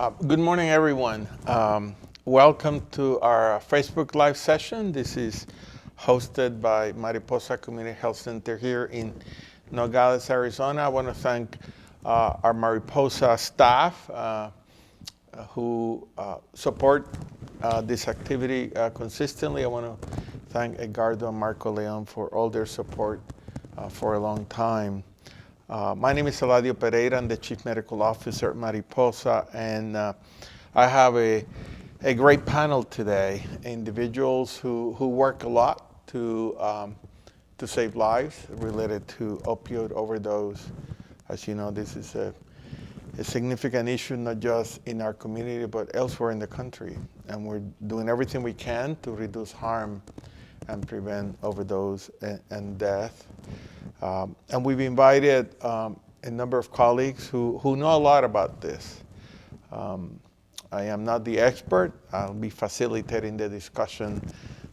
Good morning, everyone. Welcome to our Facebook Live session. This is hosted by Mariposa Community Health Center here in Nogales, Arizona. I want to thank our Mariposa staff who support this activity consistently. I want to thank Edgardo and Marco Leon for all their support for a long time. My name is Eladio Pereira. I'm the Chief Medical Officer at Mariposa, and I have a great panel today. Individuals who work a lot to save lives related to opioid overdose. As you know, this is a significant issue, not just in our community, but elsewhere in the country. And we're doing everything we can to reduce harm and prevent overdose and death. And we've invited a number of colleagues who know a lot about this. I am not the expert. I'll be facilitating the discussion.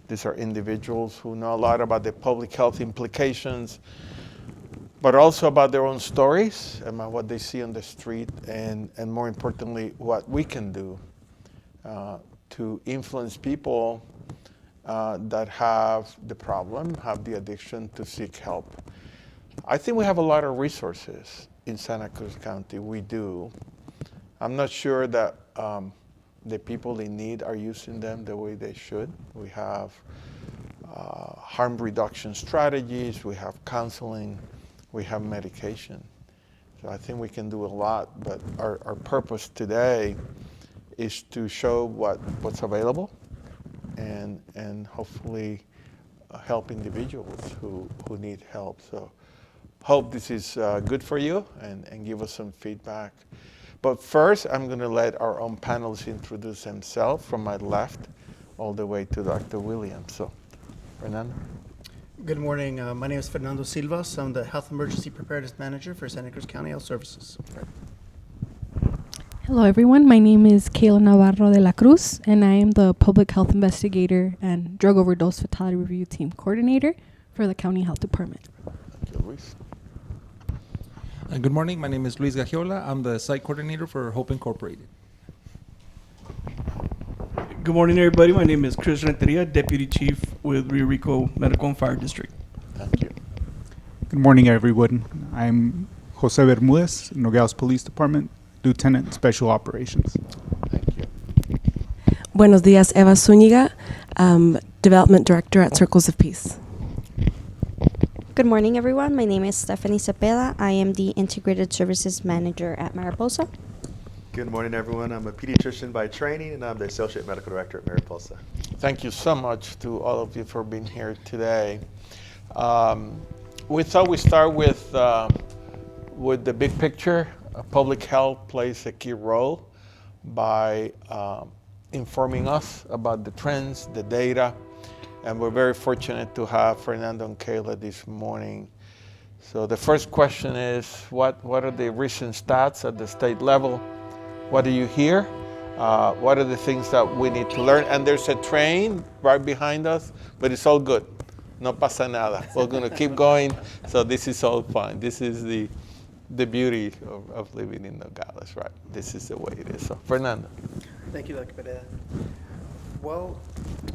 These are individuals who know a lot about the public health implications, but also about their own stories, about what they see on the street, and more importantly, what we can do to influence people that have the problem, have the addiction, to seek help. I think we have a lot of resources in Santa Cruz County. We do. I'm not sure that the people in need are using them the way they should. We have harm reduction strategies, we have counseling, we have medication. So I think we can do a lot, but our purpose today is to show what's available and hopefully help individuals who need help. So hope this is good for you and give us some feedback. But first, I'm going to let our own panelists introduce themselves from my left all the way to Dr. Williams. So, Fernando. Good morning. My name is Fernando Silvas. I'm the Health Emergency Preparedness Manager for Santa Cruz County Health Services. Hello, everyone. My name is Kayla Navarro de la Cruz, and I am the Public Health Investigator and Drug Overdose Fatality Review Team Coordinator for the County Health Department. Thank you, Luis. Good morning. My name is Luis Gagiola. I'm the Site Coordinator for Hope Incorporated. Good morning, everybody. My name is Chris Renteria, Deputy Chief with Rio Rico Medical and Fire District. Thank you. Good morning, everyone. I'm Jose Bermudez, Nogales Police Department, Lieutenant Special Operations. Thank you. Buenos días, Eva Zúñiga, Development Director at Circles of Peace. Good morning, everyone. My name is Stephanie Cepeda. I am the Integrated Services Manager at Mariposa. Good morning, everyone. I'm a pediatrician by training, and I'm the Associate Medical Director at Mariposa. Thank you so much to all of you for being here today. We thought we'd start with the big picture. Public health plays a key role by informing us about the trends, the data, and we're very fortunate to have Fernando and Kayla this morning. So the first question is, what are the recent stats at the state level? What do you hear? What are the things that we need to learn? And there's a train right behind us, but it's all good. No pasa nada. We're going to keep going, so this is all fine. This is the beauty of living in Nogales, right? This is the way it is. So, Fernando. Thank you, Dr. Pereira. Well,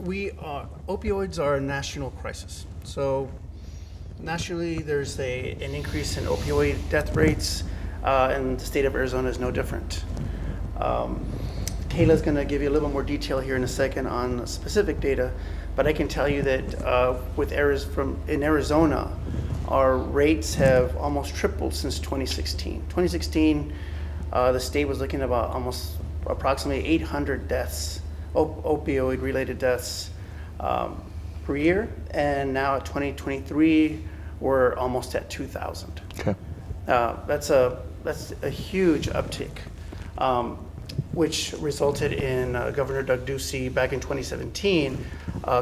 opioids are a national crisis. So nationally, there's an increase in opioid death rates, and the state of Arizona is no different. Kayla's going to give you a little more detail here in a second on specific data, but I can tell you that in Arizona, our rates have almost tripled since 2016. 2016, the state was looking at approximately 800 deaths, opioid-related deaths per year, and now at 2023, we're almost at 2,000. Okay. That's a huge uptick, which resulted in Governor Doug Ducey back in 2017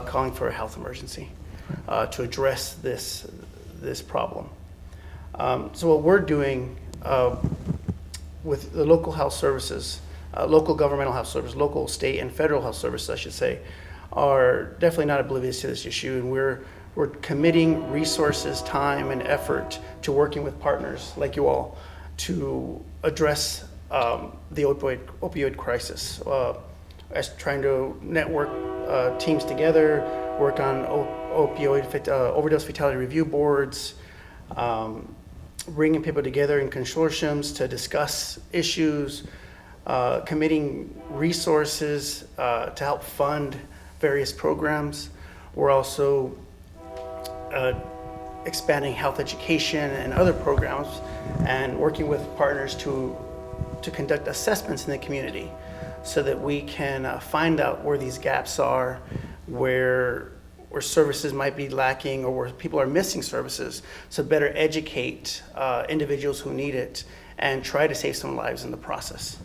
calling for a health emergency to address this problem. So what we're doing with the local health services, local governmental health service, local, state, and federal health services, I should say, are definitely not oblivious to this issue, and we're committing resources, time, and effort to working with partners like you all to address the opioid crisis, as trying to network teams together, work on overdose fatality review boards, bringing people together in consortiums to discuss issues, committing resources to help fund various programs. We're also expanding health education and other programs, and working with partners to conduct assessments in the community so that we can find out where these gaps are, where services might be lacking, or where people are missing services, so better educate individuals who need it and try to save some lives in the process.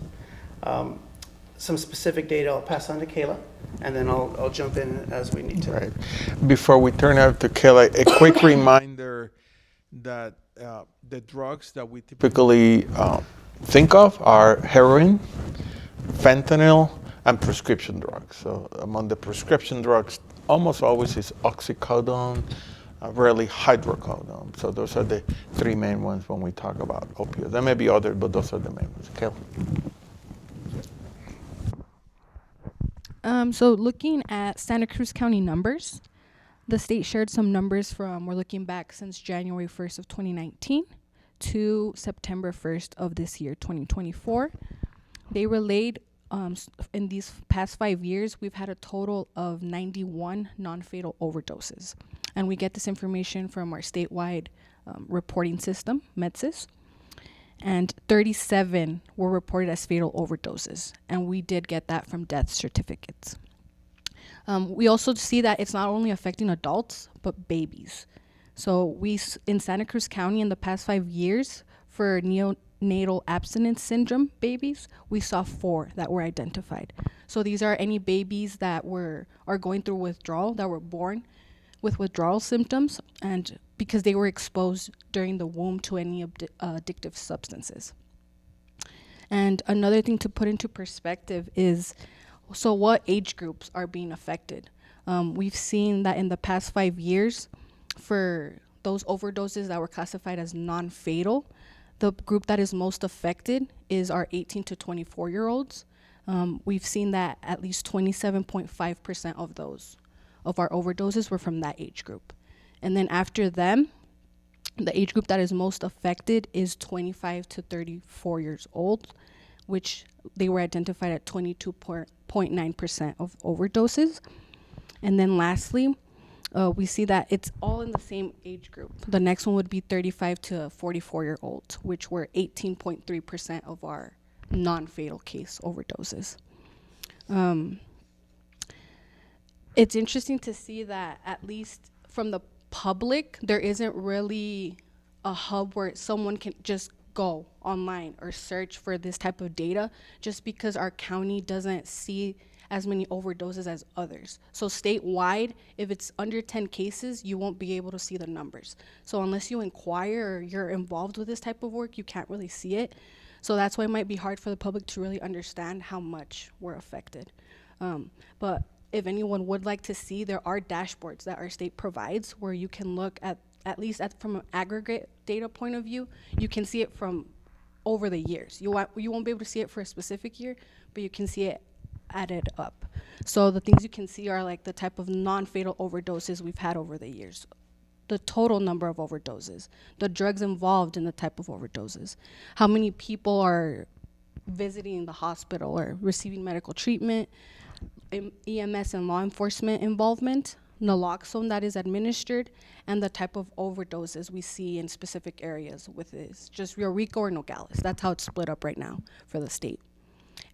Some specific data I'll pass on to Kayla, and then I'll jump in as we need to. Right. Before we turn out to Kayla, a quick reminder that the drugs that we typically think of are heroin, fentanyl, and prescription drugs. So among the prescription drugs, almost always is oxycodone, rarely hydrocodone. So those are the three main ones when we talk about opioids. There may be others, but those are the main ones. Kayla. So looking at Santa Cruz County numbers, the state shared some numbers we're looking back since January 1st of 2019 to September 1st of this year, 2024. They relayed in these past 5 years, we've had a total of 91 non-fatal overdoses. And we get this information from our statewide reporting system, MedSys. And 37 were reported as fatal overdoses. And we did get that from death certificates. We also see that it's not only affecting adults, but babies. So in Santa Cruz County in the past 5 years, for neonatal abstinence syndrome babies, we saw 4 that were identified. So these are any babies that are going through withdrawal, that were born with withdrawal symptoms, and because they were exposed during the womb to any addictive substances. And another thing to put into perspective is, so what age groups are being affected? We've seen that in the past 5 years, for those overdoses that were classified as non-fatal, the group that is most affected is our 18 to 24-year-olds. We've seen that at least 27.5% of our overdoses were from that age group. And then after them, the age group that is most affected is 25 to 34 years old, which they were identified at 22.9% of overdoses. And then lastly, we see that it's all in the same age group. The next one would be 35 to 44-year-olds, which were 18.3% of our non-fatal case overdoses. It's interesting to see that at least from the public, there isn't really a hub where someone can just go online or search for this type of data, just because our county doesn't see as many overdoses as others. So statewide, if it's under 10 cases, you won't be able to see the numbers. So unless you inquire or you're involved with this type of work, you can't really see it. So that's why it might be hard for the public to really understand how much we're affected. But if anyone would like to see, there are dashboards that our state provides where you can look at least from an aggregate data point of view, you can see it from over the years. You won't be able to see it for a specific year, but you can see it added up. So the things you can see are like the type of non-fatal overdoses we've had over the years, the total number of overdoses, the drugs involved in the type of overdoses, how many people are visiting the hospital or receiving medical treatment, EMS and law enforcement involvement, naloxone that is administered, and the type of overdoses we see in specific areas with this, just Rio Rico or Nogales. That's how it's split up right now for the state.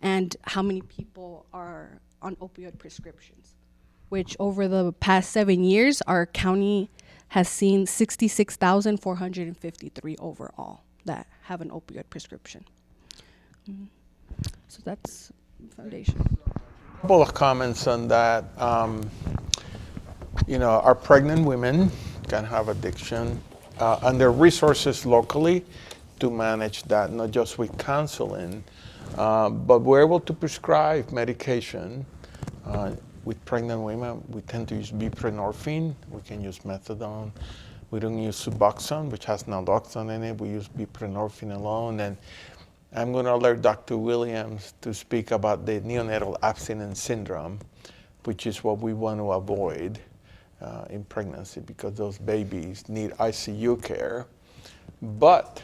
And how many people are on opioid prescriptions, which over the past 7 years, our county has seen 66,453 overall that have an opioid prescription. So that's the foundation. A couple of comments on that. Our pregnant women can have addiction, and there are resources locally to manage that, not just with counseling, but we're able to prescribe medication. With pregnant women, we tend to use buprenorphine. We can use methadone. We don't use Suboxone, which has naloxone in it. We use buprenorphine alone. And I'm going to alert Dr. Williams to speak about the neonatal abstinence syndrome, which is what we want to avoid in pregnancy, because those babies need ICU care. But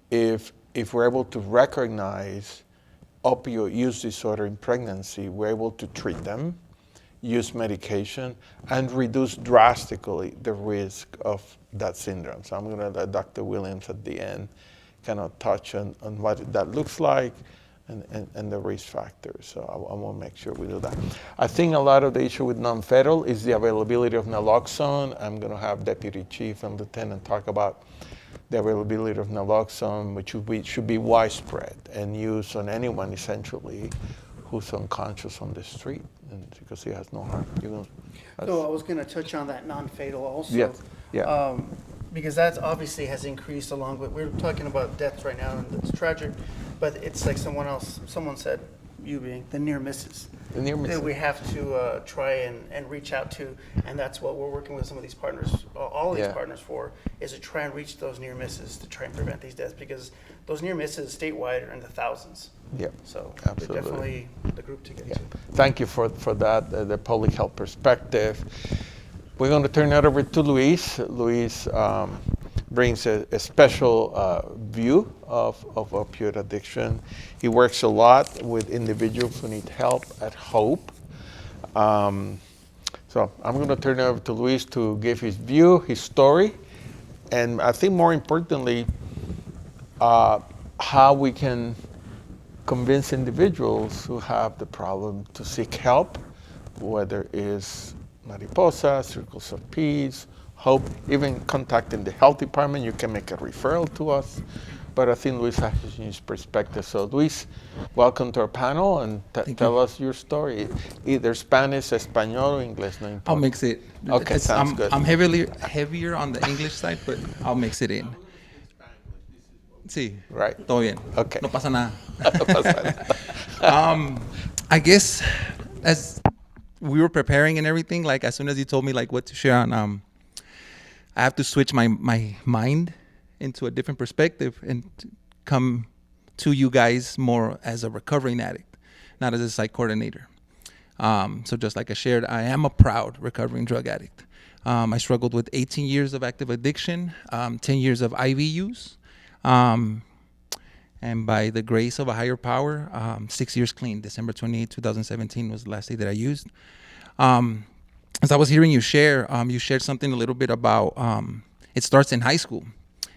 if we're able to recognize opioid use disorder in pregnancy, we're able to treat them, use medication, and reduce drastically the risk of that syndrome. So I'm going to let Dr. Williams at the end kind of touch on what that looks like and the risk factors. So I want to make sure we do that. I think a lot of the issue with non-fatal is the availability of naloxone. I'm going to have Deputy Chief and Lieutenant talk about the availability of naloxone, which should be widespread and used on anyone essentially who's unconscious on the street, and because he has no harm. So I was going to touch on that non-fatal also. Yes. Yeah. Because that obviously has increased along with, we're talking about deaths right now, and it's tragic, but it's like someone said, you being the near misses. The near misses. That we have to try and reach out to, and that's what we're working with some of these partners, all these partners for, is to try and reach those near misses to try and prevent these deaths, because those near misses statewide are in the thousands. Yeah. So absolutely. they're definitely the group to get to. Thank you for that, the public health perspective. We're going to turn it over to Luis. Luis brings a special view of opioid addiction. He works a lot with individuals who need help at Hope. So I'm going to turn it over to Luis to give his view, his story, and I think more importantly, how we can convince individuals who have the problem to seek help, whether it's Mariposa, Circles of Peace, Hope, even contacting the health department. You can make a referral to us. But I think Luis has his perspective. So Luis, welcome to our panel, and tell us your story. Either Spanish, Espanol, or English. No I'll mix it. Okay, sounds good. I'm heavier on the English side, but I'll mix it in. Sí. Right. Todo bien. Okay. No pasa nada. I guess as we were preparing and everything, like as soon as you told me like what to share on, I have to switch my mind into a different perspective and come to you guys more as a recovering addict, not as a psych coordinator. So just like I shared, I am a proud recovering drug addict. I struggled with 18 years of active addiction, 10 years of IV use. And by the grace of a higher power, 6 years clean. December 28, 2017 was the last day that I used. As I was hearing you share, you shared something a little bit about it starts in high school.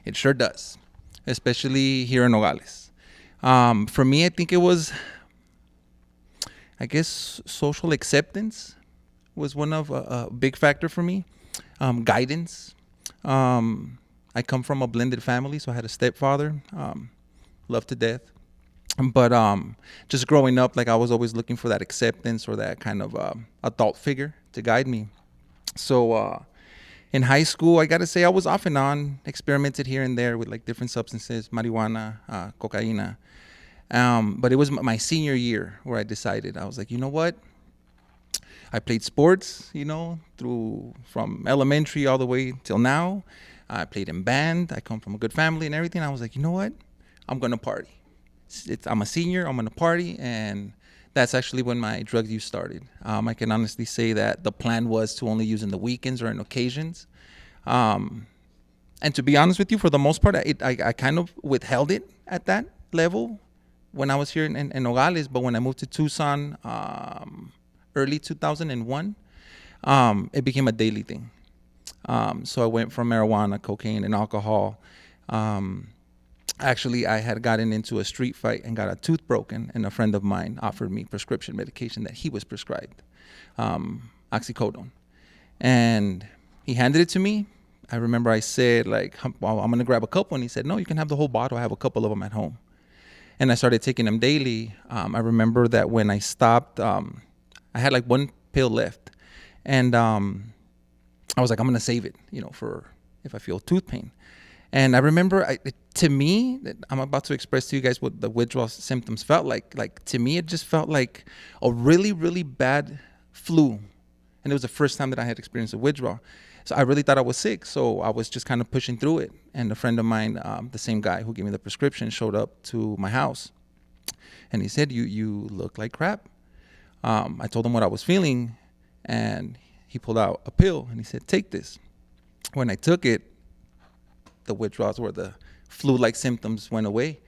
It sure does, especially here in Nogales. For me, I think it was, social acceptance was one of a big factor for me. Guidance. I come from a blended family, so I had a stepfather, loved to death. But just growing up, like I was always looking for that acceptance or that kind of adult figure to guide me. So in high school, I got to say I was off and on, experimented here and there with like different substances, marijuana, cocaine. But it was my senior year where I decided, I was like, you know what? I played sports, from elementary all the way till now. I played in band. I come from a good family and everything. I was like, you know what? I'm going to party. I'm a senior. I'm going to party. And that's actually when my drug use started. I can honestly say that the plan was to only use in the weekends or on occasions. And to be honest with you, for the most part, I kind of withheld it at that level when I was here in Nogales. But when I moved to Tucson, early 2001, it became a daily thing. So I went from marijuana, cocaine, and alcohol. Actually, I had gotten into a street fight and got a tooth broken, and a friend of mine offered me prescription medication that he was prescribed, oxycodone. And he handed it to me. I remember I said, well, I'm going to grab a couple. And he said, no, you can have the whole bottle. I have a couple of them at home. And I started taking them daily. I remember that when I stopped, I had like one pill left. And I was like, I'm going to save it, for if I feel tooth pain. And I remember, to me, I'm about to express to you guys what the withdrawal symptoms felt like. Like, to me, it just felt like a really, really bad flu. And it was the first time that I had experienced a withdrawal. So I really thought I was sick. So I was just kind of pushing through it. And a friend of mine, the same guy who gave me the prescription, showed up to my house. And he said, you look like crap. I told him what I was feeling. And he pulled out a pill. And he said, take this. When I took it, the withdrawals or the flu-like symptoms went away.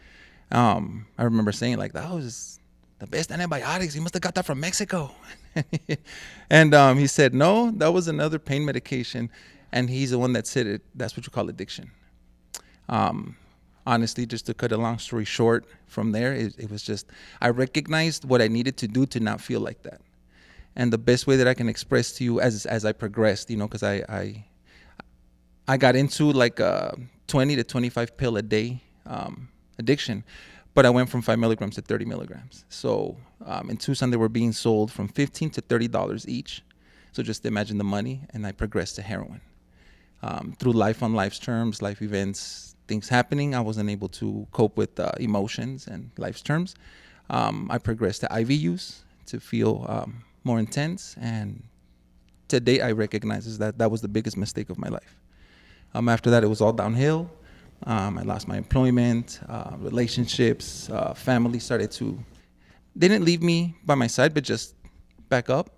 I remember saying, like, that was the best antibiotics. You must have got that from Mexico. And he said, no, that was another pain medication. And he's the one that said it. That's what you call addiction. Honestly, just to cut a long story short, from there, it was just, I recognized what I needed to do to not feel like that. And the best way that I can express to you as I progressed, because I got into like a 20 to 25 pill a day addiction, but I went from 5 milligrams to 30 milligrams. So in Tucson, they were being sold from $15 to $30 each. So just imagine the money, and I progressed to heroin. Through life on life's terms, life events, things happening, I wasn't able to cope with emotions and life's terms. I progressed to IV use to feel more intense, and today I recognize that was the biggest mistake of my life. After that, it was all downhill. I lost my employment, relationships, family started to, they didn't leave me by my side, but just back up.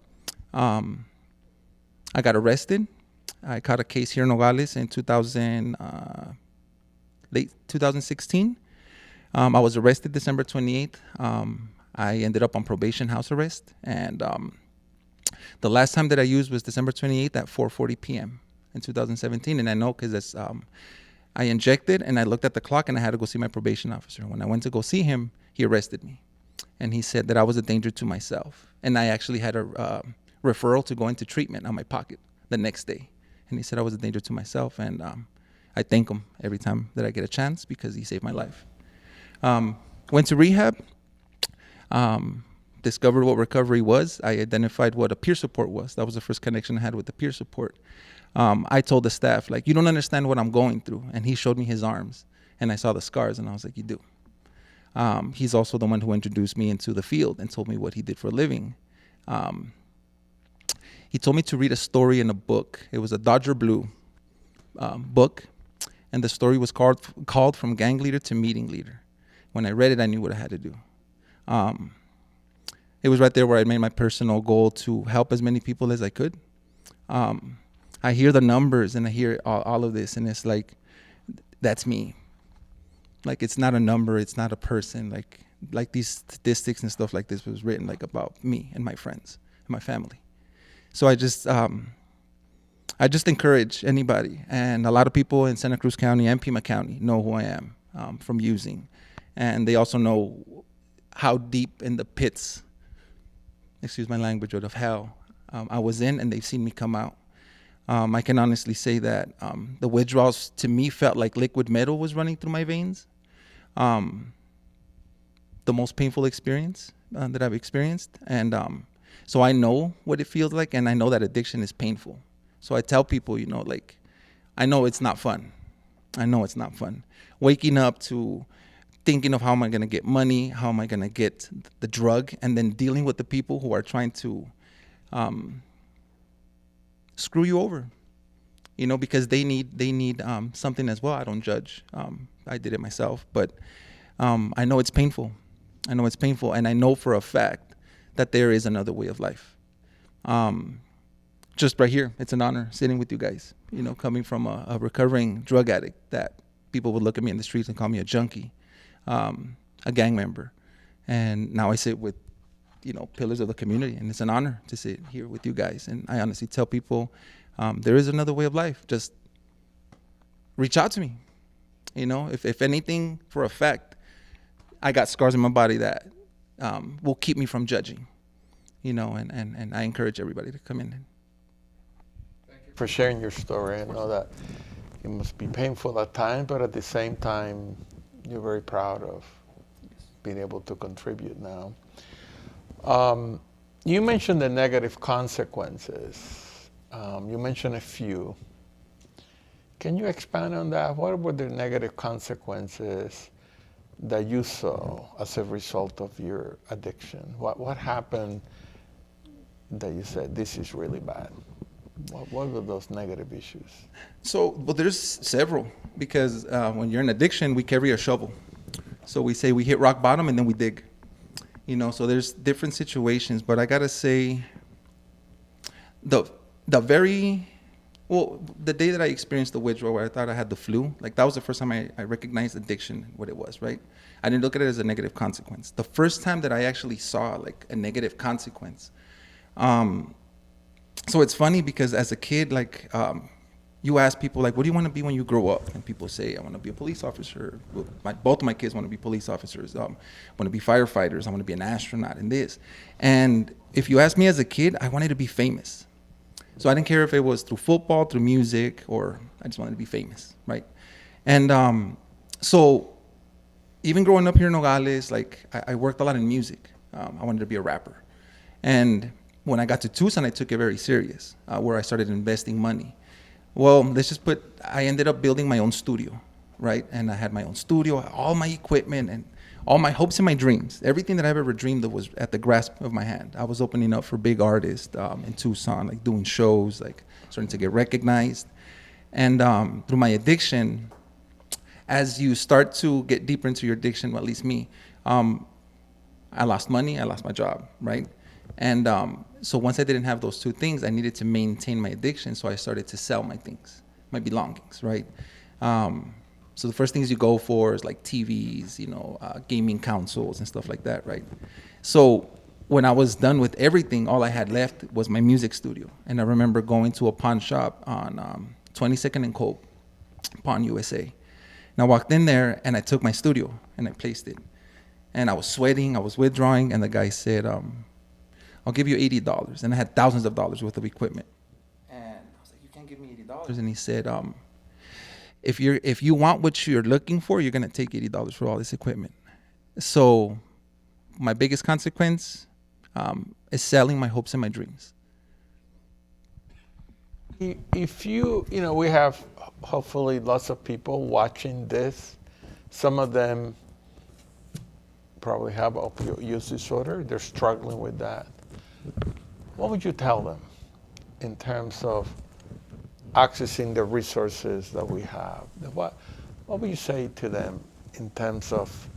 I got arrested. I caught a case here in Nogales in late 2016. I was arrested December 28th. I ended up on probation, house arrest. And the last time that I used was December 28th at 4:40 p.m. in 2017. And I know because I injected and I looked at the clock and I had to go see my probation officer. When I went to go see him, he arrested me. And he said that I was a danger to myself. And I actually had a referral to go into treatment on my pocket the next day. And he said I was a danger to myself. And I thank him every time that I get a chance because he saved my life. Went to rehab. Discovered what recovery was. I identified what a peer support was. That was the first connection I had with the peer support. I told the staff, like, you don't understand what I'm going through. And he showed me his arms. And I saw the scars. And I was like, you do. He's also the one who introduced me into the field and told me what he did for a living. He told me to read a story in a book. It was a Dodger Blue book. And the story was called From Gang Leader to Meeting Leader. When I read it, I knew what I had to do. It was right there where I made my personal goal to help as many people as I could. I hear the numbers and I hear all of this, and it's like, that's me. Like, it's not a number, it's not a person. Like these statistics and stuff like this was written like about me and my friends and my family. So I just encourage anybody, and a lot of people in Santa Cruz County and Pima County know who I am from using, and they also know how deep in the pits, excuse my language, of hell I was in, and they've seen me come out. I can honestly say that the withdrawals to me felt like liquid metal was running through my veins. The most painful experience that I've experienced, and so I know what it feels like, and I know that addiction is painful. So I tell people, like, I know it's not fun. I know it's not fun. Waking up to thinking of how am I going to get money, how am I going to get the drug, and then dealing with the people who are trying to screw you over, because they need something as well. I don't judge. I did it myself, but I know it's painful. I know it's painful, and I know for a fact that there is another way of life. Just right here, it's an honor sitting with you guys, coming from a recovering drug addict that people would look at me in the streets and call me a junkie, a gang member. And now I sit with, pillars of the community, and it's an honor to sit here with you guys. And I honestly tell people, there is another way of life. Just reach out to me. If anything, for a fact, I got scars in my body that will keep me from judging, and I encourage everybody to come in. Thank you for sharing your story. I know that it must be painful at times, but at the same time, you're very proud of being able to contribute now. You mentioned the negative consequences. You mentioned a few. Can you expand on that? What were the negative consequences that you saw as a result of your addiction? What happened that you said, this is really bad? What were those negative issues? So, well, there's several because when you're in addiction, we carry a shovel. So we say we hit rock bottom and then we dig. You know, so there's different situations, but I gotta say, the day that I experienced the withdrawal, where I thought I had the flu, like that was the first time I recognized addiction, what it was, right? I didn't look at it as a negative consequence. The first time that I actually saw like a negative consequence, so it's funny because as a kid, like you ask people like, what do you want to be when you grow up? And people say, I want to be a police officer. Well, both of my kids want to be police officers. Want to be firefighters. I want to be an astronaut and this. And if you ask me as a kid, I wanted to be famous. So I didn't care if it was through football, through music, or I just wanted to be famous, right? And so even growing up here in Nogales, like I worked a lot in music. I wanted to be a rapper. And when I got to Tucson, I took it very serious, where I started investing money. Well, I ended up building my own studio, right? And I had my own studio, all my equipment, and all my hopes and my dreams. Everything that I've ever dreamed of was at the grasp of my hand. I was opening up for big artists in Tucson, like doing shows, like starting to get recognized. And through my addiction, as you start to get deeper into your addiction, well, at least me, I lost money, I lost my job, right? And so once I didn't have those two things, I needed to maintain my addiction. So I started to sell my things, my belongings, right? So the first things you go for is like TVs, gaming consoles and stuff like that, right? So when I was done with everything, all I had left was my music studio. And I remember going to a pawn shop on 22nd and Cope, Pawn USA. And I walked in there and I took my studio and I placed it. And I was sweating, I was withdrawing, and the guy said, I'll give you $80. And I had thousands of dollars worth of equipment. And I was like, you can't give me $80. And he said, if you want what you're looking for, you're going to take $80 for all this equipment. So my biggest consequence is selling my hopes and my dreams. If we have hopefully lots of people watching this. Some of them probably have opioid use disorder. They're struggling with that. What would you tell them in terms of accessing the resources that we have? What would you say to them in terms of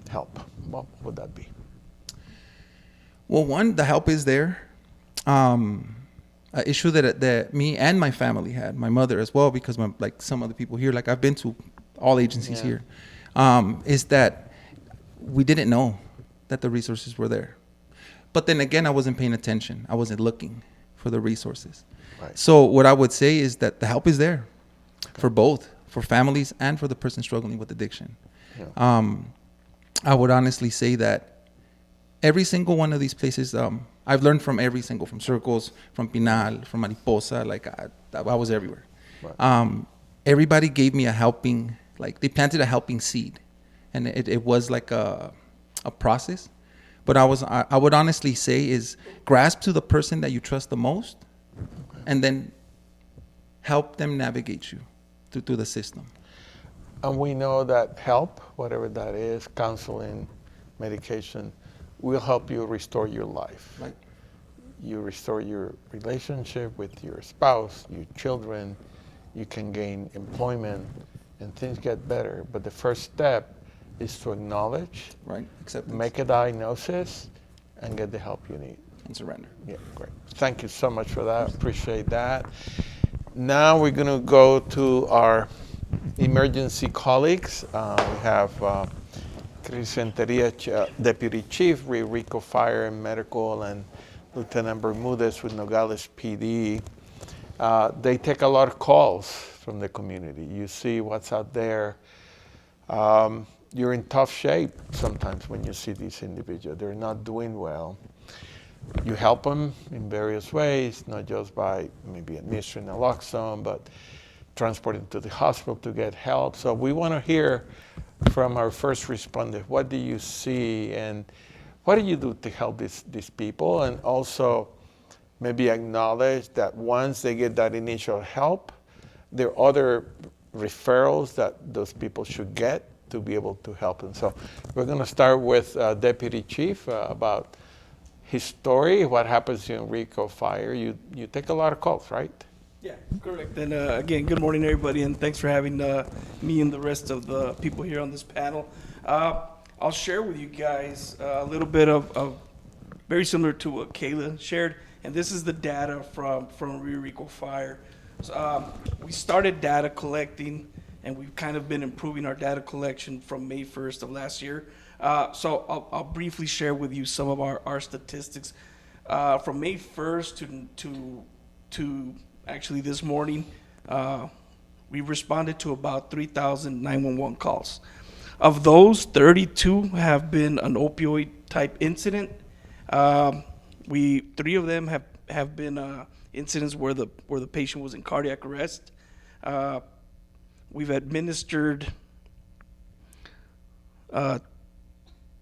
help? What would that be? Well, one, the help is there. An issue that me and my family had, my mother as well, because like some other people here, like I've been to all agencies here, is that we didn't know that the resources were there. But then again, I wasn't paying attention. I wasn't looking for the resources. Right. So what I would say is that the help is there for both, for families and for the person struggling with addiction. Yeah. I would honestly say that every single one of these places, I've learned from from Circles, from Pinal, from Mariposa, like I was everywhere. Right. Everybody gave me they planted a helping seed. And it was like a process. But I would honestly say is grasp to the person that you trust the most, and then help them navigate you through the system. And we know that help, whatever that is, counseling, medication, will help you restore your life. Right. You restore your relationship with your spouse, your children, you can gain employment, and things get better. But the first step is to acknowledge, acceptance, make a diagnosis, and get the help you need. And surrender. Yeah, great. Thank you so much for that. Appreciate that. Now we're going to go to our emergency colleagues. We have Chris Renteria, Deputy Chief, Rio Rico Fire and Medical, and Lieutenant Bermudez with Nogales PD. They take a lot of calls from the community. You see what's out there. You're in tough shape sometimes when you see these individuals. They're not doing well. You help them in various ways, not just by maybe administering naloxone, but transporting to the hospital to get help. So we want to hear from our first responders. What do you see, and what do you do to help these people? And also maybe acknowledge that once they get that initial help, there are other referrals that those people should get to be able to help them. So we're going to start with Deputy Chief about his story, what happens in Rico Fire. You take a lot of calls, right? Yeah, correct. And again, good morning, everybody, and thanks for having me and the rest of the people here on this panel. I'll share with you guys a little bit of very similar to what Kayla shared, and this is the data from Rio Rico Fire. So, we started data collecting, and we've kind of been improving our data collection from May 1st of last year. So I'll briefly share with you some of our statistics. From May 1st to actually this morning, we responded to about 3,000 911 calls. Of those, 32 have been an opioid type incident. 3 of them have been incidents where the patient was in cardiac arrest. We've administered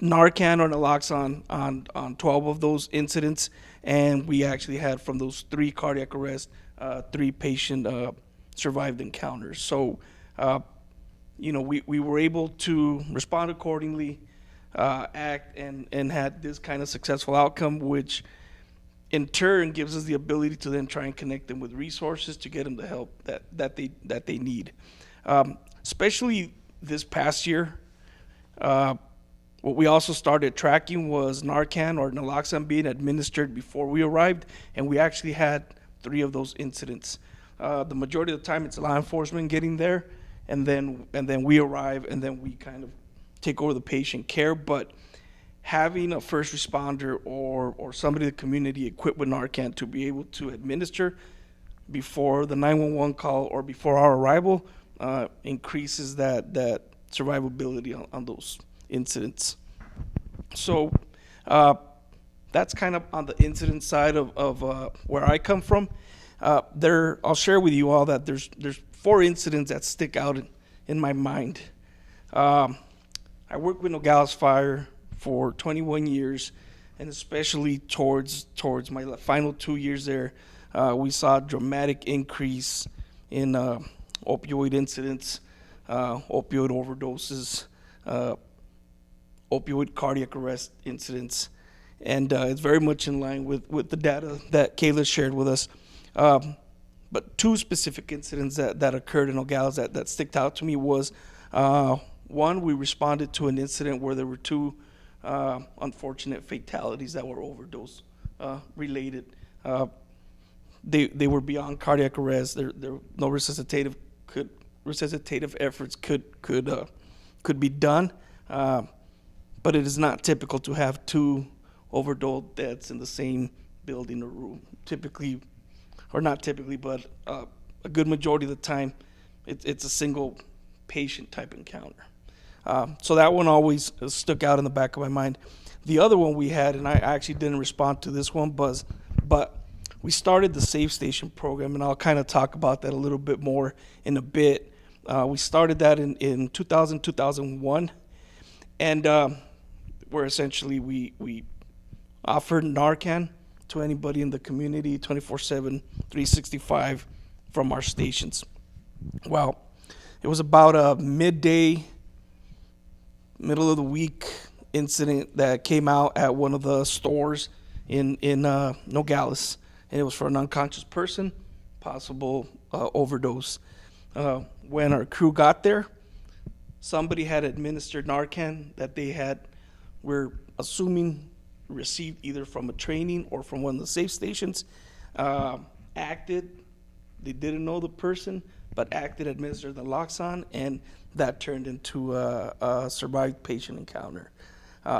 Narcan or naloxone on 12 of those incidents, and we actually had, from those 3 cardiac arrests, 3 patient survived encounters. So, we were able to respond accordingly, act, and had this kind of successful outcome, which in turn gives us the ability to then try and connect them with resources to get them the help that they need. Especially this past year, what we also started tracking was Narcan or naloxone being administered before we arrived, and we actually had 3 of those incidents. The majority of the time, it's law enforcement getting there, and then we arrive, and then we kind of take over the patient care. But having a first responder or somebody in the community equipped with Narcan to be able to administer before the 911 call or before our arrival increases that survivability on those incidents. So that's kind of on the incident side of where I come from. I'll share with you all that there's 4 incidents that stick out in my mind. I worked with Nogales Fire for 21 years, and especially towards my final 2 years there, we saw a dramatic increase in opioid incidents, opioid overdoses, opioid cardiac arrest incidents, and it's very much in line with the data that Kayla shared with us. But 2 specific incidents that occurred in Nogales that sticked out to me was, one, we responded to an incident where there were 2 unfortunate fatalities that were overdose related. They were beyond cardiac arrest. There no resuscitative efforts could be done, but it is not typical to have 2 overdose deaths in the same building or room. Typically, or not typically, but a good majority of the time, it's a single patient type encounter. So that one always stuck out in the back of my mind. The other one we had, and I actually didn't respond to this one, but we started the Safe Station program, and I'll kind of talk about that a little bit more in a bit. We started that in 2001, and where essentially we offered Narcan to anybody in the community 24/7, 365 from our stations. Well, it was about a middle of the week incident that came out at one of the stores in Nogales, and it was for an unconscious person, possible overdose. When our crew got there, somebody had administered Narcan that we're assuming, received either from a training or from one of the safe stations, acted. They didn't know the person, but acted, administered the naloxone, and that turned into a survived patient encounter.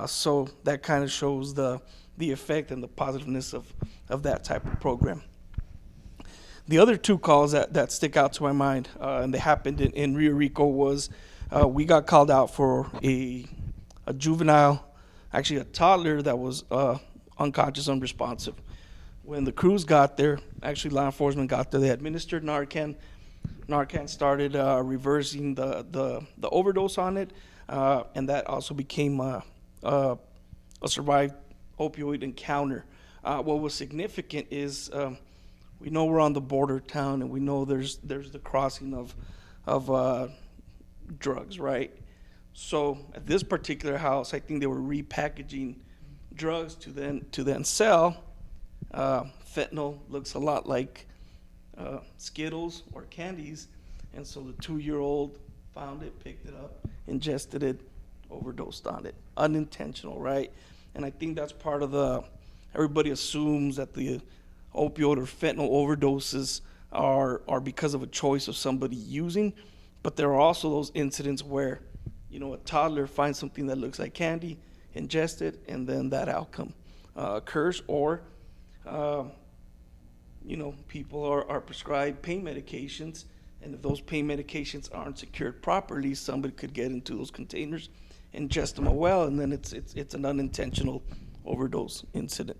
So that kind of shows the effect and the positiveness of that type of program. The other 2 calls that stick out to my mind, and they happened in Rio Rico, was we got called out for a juvenile, actually a toddler that was unconscious, unresponsive. When the crews got there, actually law enforcement got there, they administered Narcan. Narcan started reversing the overdose on it, and that also became a survived opioid encounter. What was significant is we know we're on the border town, and we know there's the crossing of drugs, right? So at this particular house, I think they were repackaging drugs to then sell. Fentanyl looks a lot like Skittles or candies, and so the 2-year-old found it, picked it up, ingested it, overdosed on it. Unintentional, right? And I think that's part of everybody assumes that the opioid or fentanyl overdoses are because of a choice of somebody using, but there are also those incidents where, a toddler finds something that looks like candy, ingest it, and then that outcome occurs. Or, people are prescribed pain medications, and if those pain medications aren't secured properly, somebody could get into those containers, ingest them well, and then it's an unintentional overdose incident.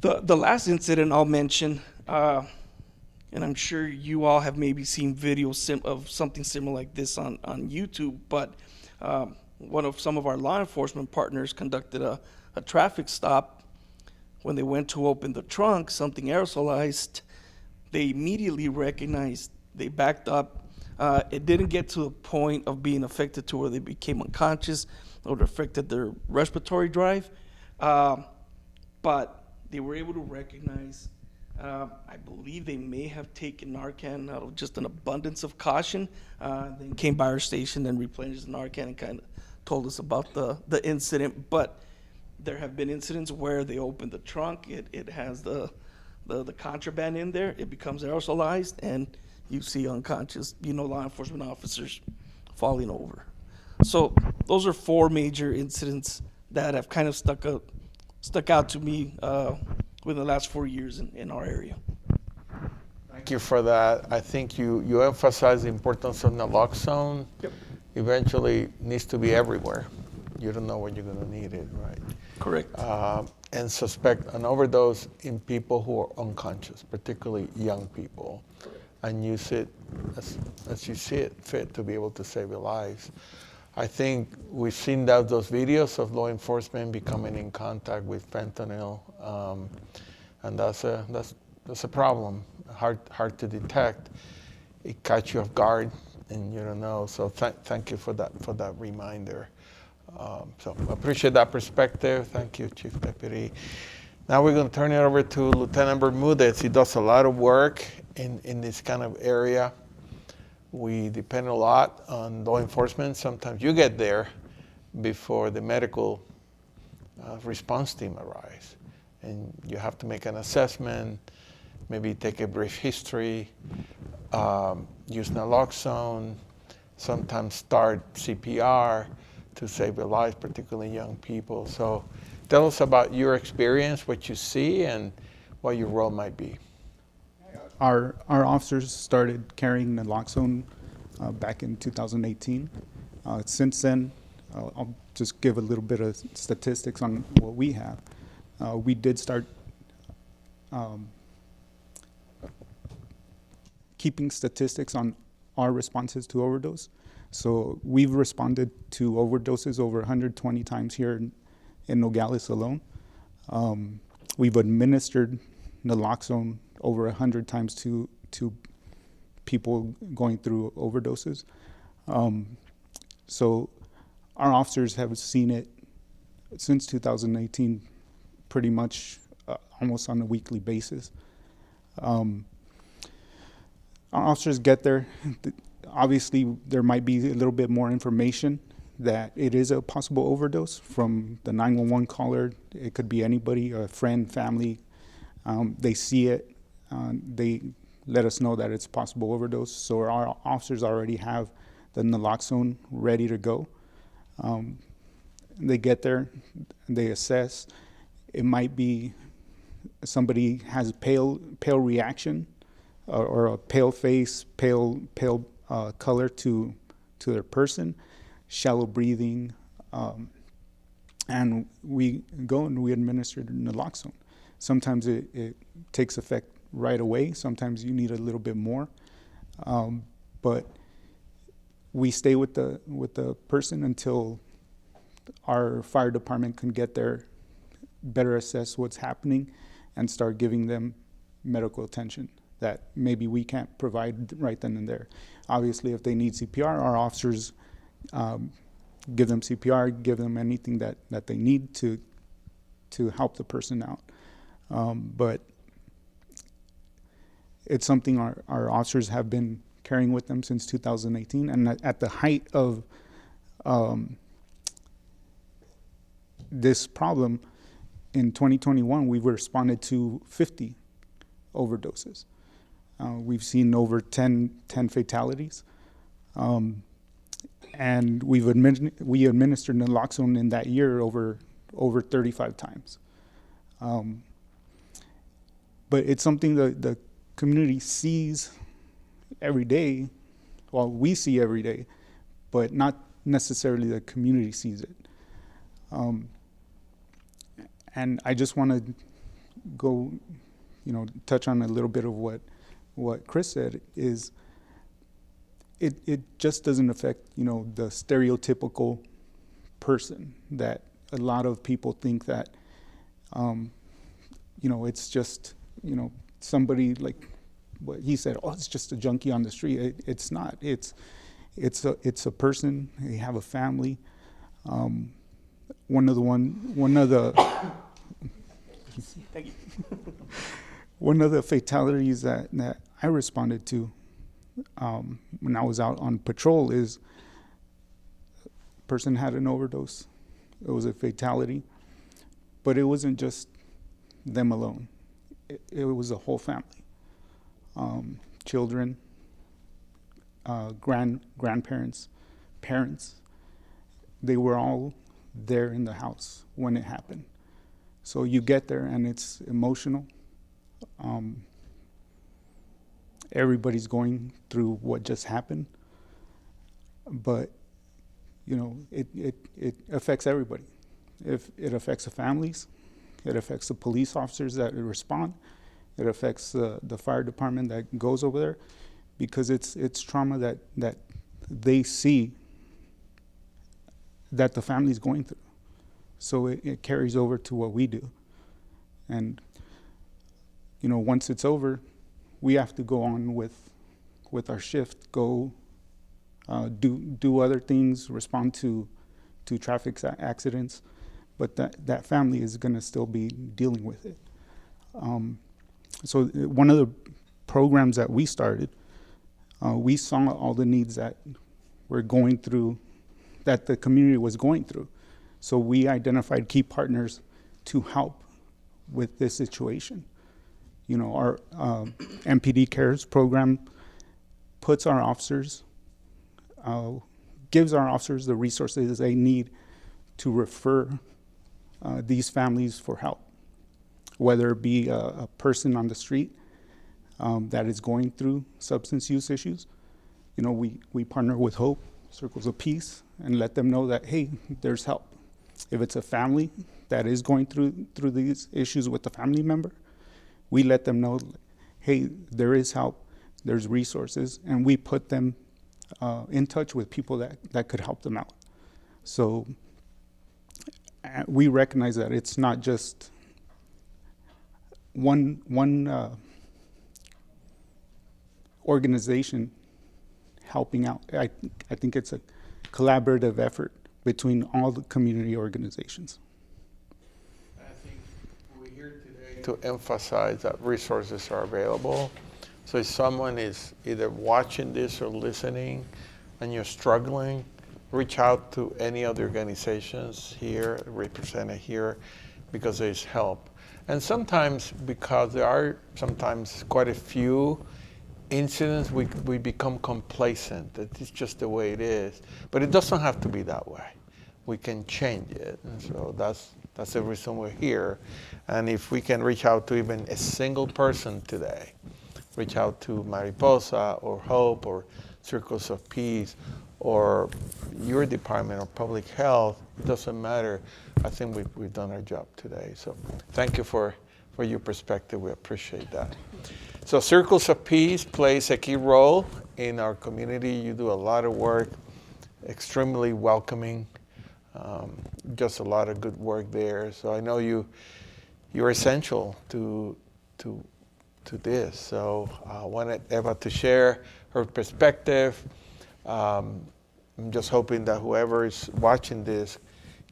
The last incident I'll mention, and I'm sure you all have maybe seen videos of something similar like this on YouTube, but some of our law enforcement partners conducted a traffic stop. When they went to open the trunk, something aerosolized, they immediately recognized, they backed up. It didn't get to the point of being affected to where they became unconscious or affected their respiratory drive, but they were able to recognize, I believe they may have taken Narcan out of just an abundance of caution, then came by our station and replenished the Narcan and kind of told us about the incident. But there have been incidents where they opened the trunk, it has the contraband in there, it becomes aerosolized, and you see unconscious, law enforcement officers falling over. So those are 4 major incidents that have kind of stuck out to me within the last 4 years in our area. Thank you for that. I think you emphasize the importance of naloxone. Yep. Eventually needs to be everywhere. You don't know when you're going to need it, right? Correct. And suspect an overdose in people who are unconscious, particularly young people, and use it as you see it fit to be able to save their lives. I think we've seen those videos of law enforcement becoming in contact with fentanyl, and that's a problem. Hard to detect. It catch you off guard, and you don't know. So thank you for that reminder. So I appreciate that perspective. Thank you, Chief Deputy. Now we're going to turn it over to Lieutenant Bermudez. He does a lot of work in this kind of area. We depend a lot on law enforcement. Sometimes you get there before the medical response team arrives, and you have to make an assessment, maybe take a brief history, use naloxone, sometimes start CPR to save their lives, particularly young people. So tell us about your experience, what you see, and what your role might be. Our officers started carrying naloxone back in 2018. Since then, I'll just give a little bit of statistics on what we have. We did start keeping statistics on our responses to overdose. So we've responded to overdoses over 120 times here in Nogales alone. We've administered naloxone over 100 times to people going through overdoses. So our officers have seen it since 2018 pretty much almost on a weekly basis. Our officers get there. Obviously, there might be a little bit more information that it is a possible overdose from the 911 caller. It could be anybody, a friend, family. They see it. They let us know that it's a possible overdose. So our officers already have the naloxone ready to go. They get there, they assess. It might be somebody has pale reaction or a pale face, pale color to their person, shallow breathing, and we go and we administer naloxone. Sometimes it takes effect right away. Sometimes you need a little bit more, but we stay with the person until our fire department can get there, better assess what's happening, and start giving them medical attention that maybe we can't provide right then and there. Obviously, if they need CPR, our officers give them CPR, give them anything that they need to help the person out. But it's something our officers have been carrying with them since 2018. And at the height of this problem, in 2021, we responded to 50 overdoses. We've seen over 10 fatalities. And we administered naloxone in that year over 35 times. But it's something that the community sees every day. Well, we see every day, but not necessarily the community sees it. And I just want to go, touch on a little bit of what Chris said is it just doesn't affect, the stereotypical person that a lot of people think that, it's just, somebody like what he said, oh, it's just a junkie on the street. It's not. It's a person. They have a family. One of the fatalities that I responded to when I was out on patrol is a person had an overdose. It was a fatality, but it wasn't just them alone. It was a whole family, children, grandparents, parents. They were all there in the house when it happened. So you get there and it's emotional. Everybody's going through what just happened, but it affects everybody. If it affects the families, it affects the police officers that respond, it affects the fire department that goes over there, because it's trauma that they see that the family's going through. So it carries over to what we do. And, once it's over, we have to go on with our shift, go do other things, respond to traffic accidents, but that family is going to still be dealing with it. So one of the programs that we started, we saw all the needs that we're going through, that the community was going through. So we identified key partners to help with this situation. Our MPD Cares program puts our officers, gives our officers the resources they need to refer these families for help, whether it be a person on the street that is going through substance use issues. We partner with Hope, Circles of Peace, and let them know that, hey, there's help. If it's a family that is going through these issues with a family member, we let them know, hey, there is help, there's resources, and we put them in touch with people that could help them out. So we recognize that it's not just one organization helping out. I think it's a collaborative effort between all the community organizations. I think we're here today to emphasize that resources are available. So if someone is either watching this or listening and you're struggling, reach out to any of the organizations here, represented here, because there's help. And sometimes, because there are sometimes quite a few incidents, we become complacent, that it's just the way it is. But it doesn't have to be that way. We can change it. And so that's the reason we're here. And if we can reach out to even a single person today, reach out to Mariposa or Hope or Circles of Peace or your department of public health, it doesn't matter. I think we've done our job today. So thank you for your perspective. We appreciate that. So Circles of Peace plays a key role in our community. You do a lot of work, extremely welcoming, just a lot of good work there. So I know you're essential to this. So I wanted Eva to share her perspective. I'm just hoping that whoever is watching this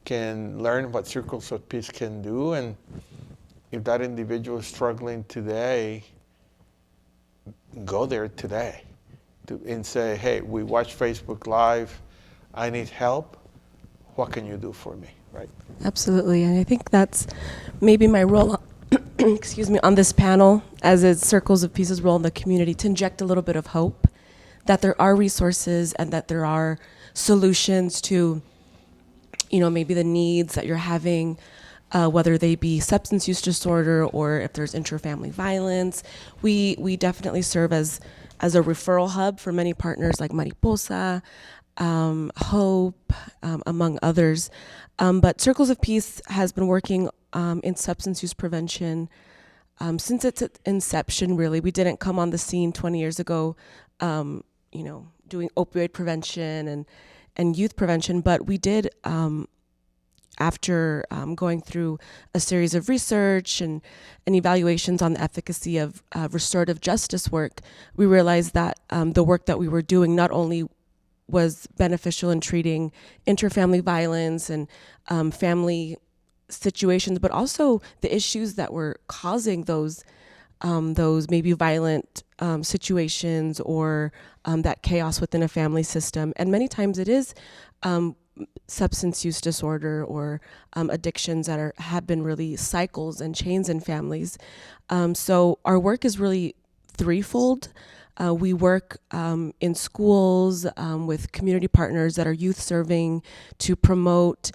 can learn what Circles of Peace can do, and if that individual is struggling today, go there today and say, hey, we watch Facebook Live, I need help, what can you do for me, right? Absolutely, and I think that's maybe my role, excuse me, on this panel, as is Circles of Peace's role in the community, to inject a little bit of hope that there are resources and that there are solutions to, maybe the needs that you're having, whether they be substance use disorder or if there's intrafamily violence. We definitely serve as a referral hub for many partners like Mariposa, Hope, among others. But Circles of Peace has been working in substance use prevention since its inception, really. We didn't come on the scene 20 years ago, doing opioid prevention and youth prevention, but we did, after going through a series of research and evaluations on the efficacy of restorative justice work, we realized that the work that we were doing not only was beneficial in treating interfamily violence and family situations, but also the issues that were causing those maybe violent situations or that chaos within a family system. And many times it is substance use disorder or addictions that have been really cycles and chains in families. So our work is really threefold. We work in schools with community partners that are youth serving to promote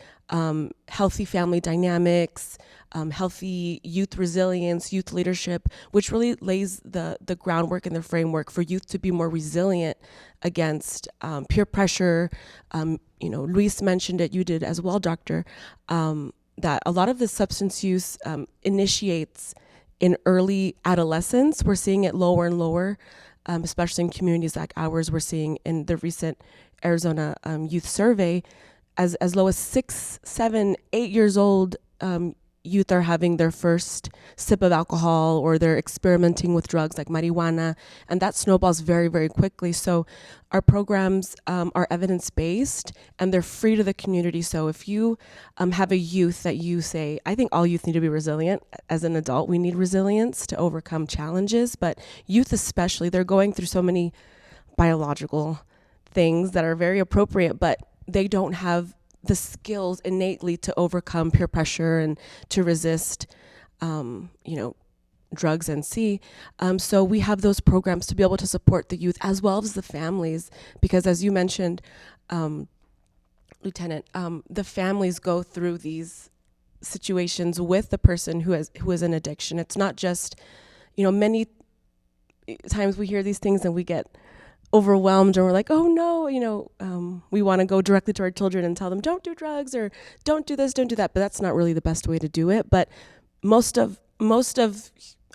healthy family dynamics, healthy youth resilience, youth leadership, which really lays the groundwork and the framework for youth to be more resilient against peer pressure. Luis mentioned it, you did as well, Doctor, that a lot of the substance use initiates in early adolescence. We're seeing it lower and lower, especially in communities like ours. We're seeing in the recent Arizona youth survey, as low as 6, 7, 8 years old, youth are having their first sip of alcohol, or they're experimenting with drugs like marijuana, and that snowballs very, very quickly. So our programs are evidence-based, and they're free to the community. So if you have a youth that you say, I think all youth need to be resilient. As an adult, we need resilience to overcome challenges, but youth especially, they're going through so many biological things that are very appropriate, but they don't have the skills innately to overcome peer pressure and to resist, drugs and so we have those programs to be able to support the youth as well as the families, because as you mentioned, Lieutenant, the families go through these situations with the person who is in addiction. It's not just, many times we hear these things and we get overwhelmed, or we're like, oh no, we want to go directly to our children and tell them, don't do drugs, or don't do this, don't do that. But that's not really the best way to do it. But most of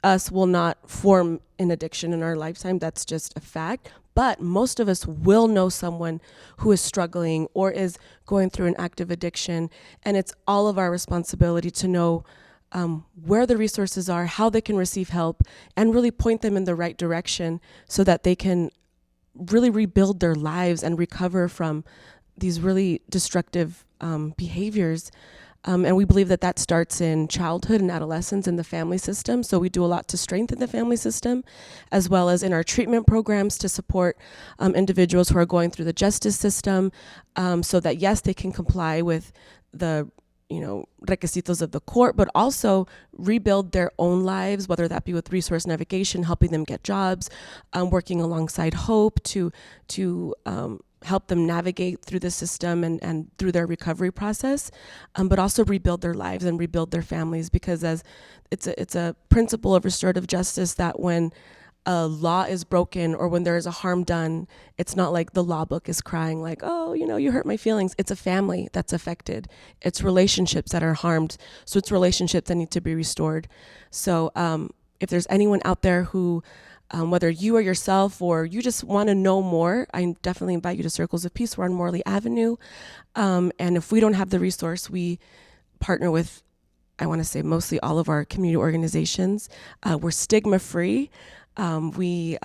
us will not form an addiction in our lifetime. That's just a fact. But most of us will know someone who is struggling or is going through an active addiction. And it's all of our responsibility to know where the resources are, how they can receive help, and really point them in the right direction so that they can really rebuild their lives and recover from these really destructive behaviors. And we believe that starts in childhood and adolescence in the family system. So we do a lot to strengthen the family system, as well as in our treatment programs to support individuals who are going through the justice system, so that, yes, they can comply with the requisitos of the court, but also rebuild their own lives, whether that be with resource navigation, helping them get jobs, working alongside Hope to help them navigate through the system and through their recovery process, but also rebuild their lives and rebuild their families, because as it's a principle of restorative justice that when a law is broken or when there is a harm done, it's not like the law book is crying like, oh, you hurt my feelings. It's a family that's affected. It's relationships that are harmed. So it's relationships that need to be restored. So if there's anyone out there who, whether you or yourself or you just want to know more, I definitely invite you to Circles of Peace. We're on Morley Avenue. And if we don't have the resource, we partner with, I want to say, mostly all of our community organizations. We're stigma-free. We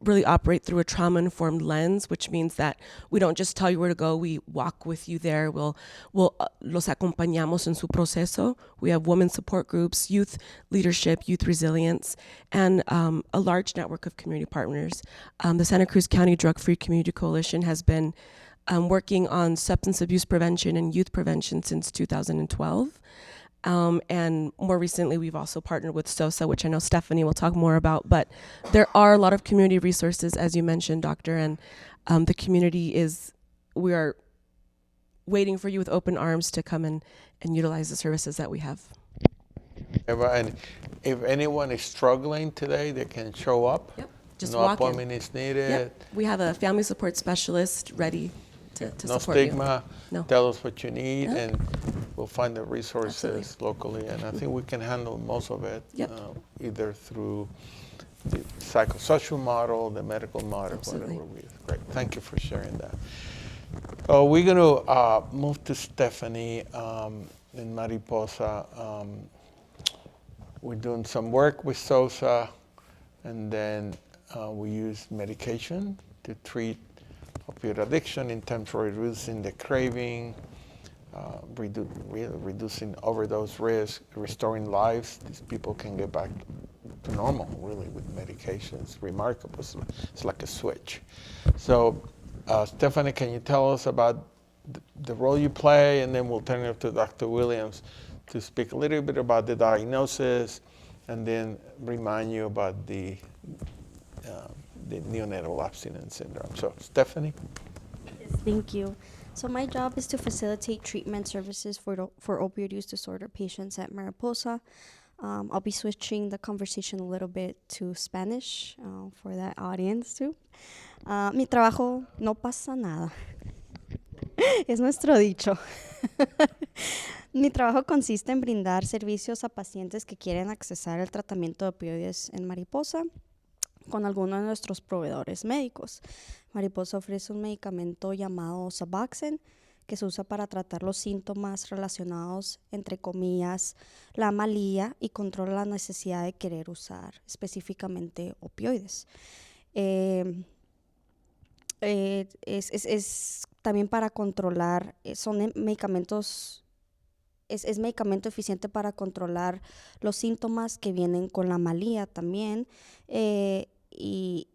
really operate through a trauma-informed lens, which means that we don't just tell you where to go, we walk with you there. We'll los acompañamos en su proceso. We have women support groups, youth leadership, youth resilience, and a large network of community partners. The Santa Cruz County Drug-Free Community Coalition has been working on substance abuse prevention and youth prevention since 2012. And more recently, we've also partnered with SOSA, which I know Stephanie will talk more about. But there are a lot of community resources, as you mentioned, Doctor, and the community we are waiting for you with open arms to come and utilize the services that we have. And if anyone is struggling today, they can show up. Yep. Just no walk appointment in. is needed. Yep. We have a family support specialist ready to No support stigma. you. No. Tell us what you need, Yep. and we'll find the resources Absolutely. locally. And I think we can handle most of it, Yep. Either through the psychosocial model, the medical model, Absolutely. whatever. Great. Thank you for sharing that. We're going to move to Stephanie in Mariposa. We're doing some work with SOSA, and then we use medication to treat opioid addiction in terms of reducing the craving, reducing overdose risk, restoring lives. These people can get back to normal, really, with medication. It's remarkable. It's like a switch. So, Stephanie, can you tell us about the role you play, and then we'll turn it to Dr. Williams to speak a little bit about the diagnosis, and then remind you about the neonatal abstinence syndrome. So, Stephanie? Yes, thank you. So my job is to facilitate treatment services for opioid use disorder patients at Mariposa. I'll be switching the conversation a little bit to Spanish for that audience too. Mi trabajo no pasa nada. Es nuestro dicho. Mi trabajo consiste en brindar servicios a pacientes que quieren accesar al tratamiento de opioides en Mariposa con alguno de nuestros proveedores médicos. Mariposa ofrece un medicamento llamado Suboxone que se usa para tratar los síntomas relacionados, entre comillas, la malía y controla la necesidad de querer usar específicamente opioides. Es también para controlar, son medicamentos, es medicamento eficiente para controlar los síntomas que vienen con la malía también. Y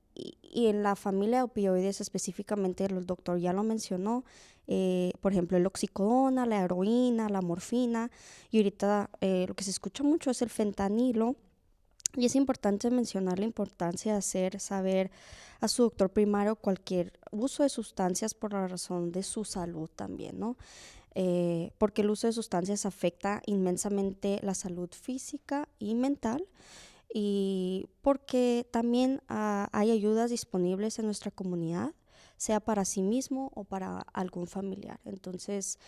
en la familia de opioides específicamente, el doctor ya lo mencionó, por ejemplo, el oxicodona, la heroína, la morfina, y ahorita lo que se escucha mucho es el fentanilo. Y es importante mencionar la importancia de hacer saber a su doctor primario cualquier uso de sustancias por la razón de su salud también, ¿no? Porque el uso de sustancias afecta inmensamente la salud física y mental, y porque también hay ayudas disponibles en nuestra comunidad, sea para sí mismo o para algún familiar. Entonces,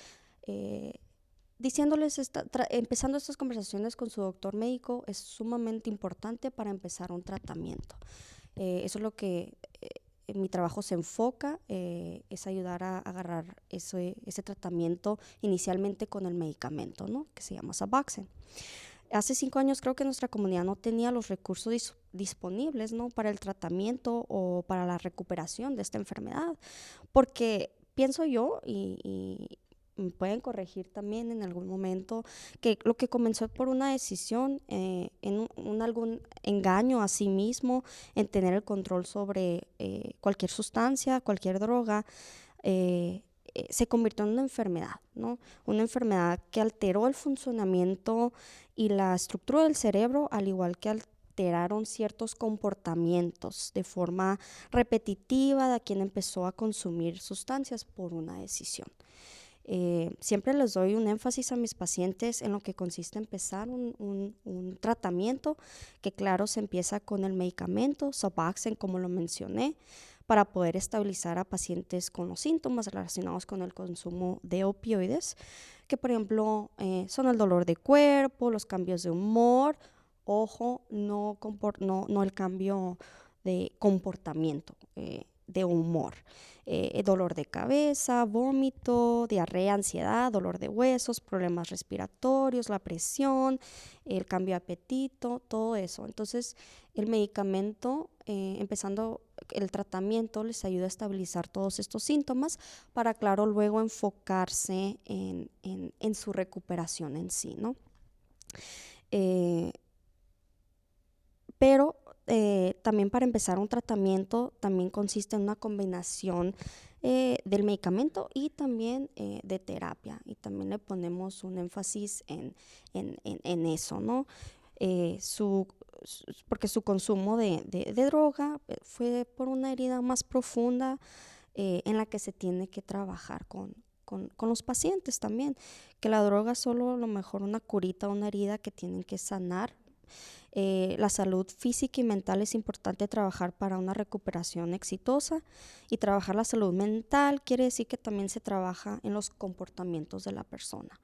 empezando estas conversaciones con su doctor médico es sumamente importante para empezar un tratamiento. Eso es lo que mi trabajo se enfoca, es ayudar a agarrar ese tratamiento inicialmente con el medicamento, ¿no? Que se llama Suboxone. Hace 5 años creo que nuestra comunidad no tenía los recursos disponibles, ¿no? Para el tratamiento o para la recuperación de esta enfermedad, porque pienso yo, y me pueden corregir también en algún momento, que lo que comenzó por una decisión, en algún engaño a sí mismo, en tener el control sobre cualquier sustancia, cualquier droga, se convirtió en una enfermedad, ¿no? Una enfermedad que alteró el funcionamiento y la estructura del cerebro, al igual que alteraron ciertos comportamientos de forma repetitiva de quien empezó a consumir sustancias por una decisión. Siempre les doy un énfasis a mis pacientes en lo que consiste en empezar un tratamiento que, claro, se empieza con el medicamento Suboxone, como lo mencioné, para poder estabilizar a pacientes con los síntomas relacionados con el consumo de opioides, que por ejemplo son el dolor de cuerpo, los cambios de humor, ojo, no el cambio de comportamiento, de humor. Dolor de cabeza, vómito, diarrea, ansiedad, dolor de huesos, problemas respiratorios, la presión, el cambio de apetito, todo eso. Entonces, el medicamento, empezando el tratamiento, les ayuda a estabilizar todos estos síntomas para, claro, luego enfocarse en su recuperación en sí, ¿no? Pero también para empezar un tratamiento también consiste en una combinación del medicamento y también de terapia, y también le ponemos un énfasis en eso, ¿no? Porque su consumo de droga fue por una herida más profunda en la que se tiene que trabajar con los pacientes también, que la droga es solo a lo mejor una curita, una herida que tienen que sanar. La salud física y mental es importante trabajar para una recuperación exitosa, y trabajar la salud mental quiere decir que también se trabaja en los comportamientos de la persona,